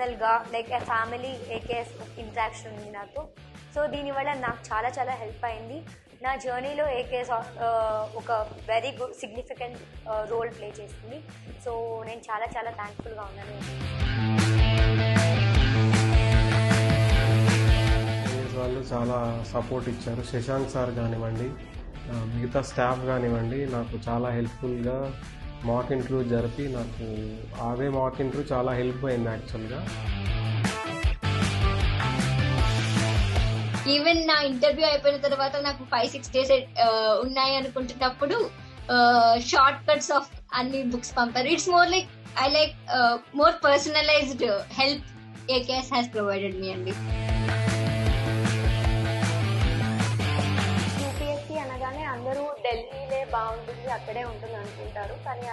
పర్సనల్గా లైక్ ఏ family AKS interaction ఉంది నాకు. సో దీనివల్ల నాకు చాలా చాలా హెల్ప్ అయింది. నా జర్నీలో ఏకేఎస్ ఒక very good significant role play చేస్తుంది. సో నేను చాలా చాలా థ్యాంక్ఫుల్గా ఉన్నాను. వాళ్ళు చాలా సపోర్ట్ ఇచ్చారు. శశాంక్ సార్ కానివ్వండి, మిగతా స్టాఫ్ కానివ్వండి, నాకు చాలా హెల్ప్ఫుల్గా మాక్ ఇంటర్వ్యూ జరిపి నాకు అవే మాక్ ఇంటర్వ్యూ చాలా హెల్ప్ అయింది యాక్చువల్గా. ఈవెన్ నా ఇంటర్వ్యూ అయిపోయిన తర్వాత నాకు 5-6 days ఉన్నాయి అనుకుంటున్నప్పుడు షార్ట్ కట్స్ ఆఫ్ అన్ని బుక్స్ పంపారు. It's more like I like more personalized help AKS has provided మీ అండి. యూపీఎస్సీ అనగానే అందరూ ఢిల్లీలే బాగుంటుంది, అక్కడే ఉంటుంది అనుకుంటారు. కానీ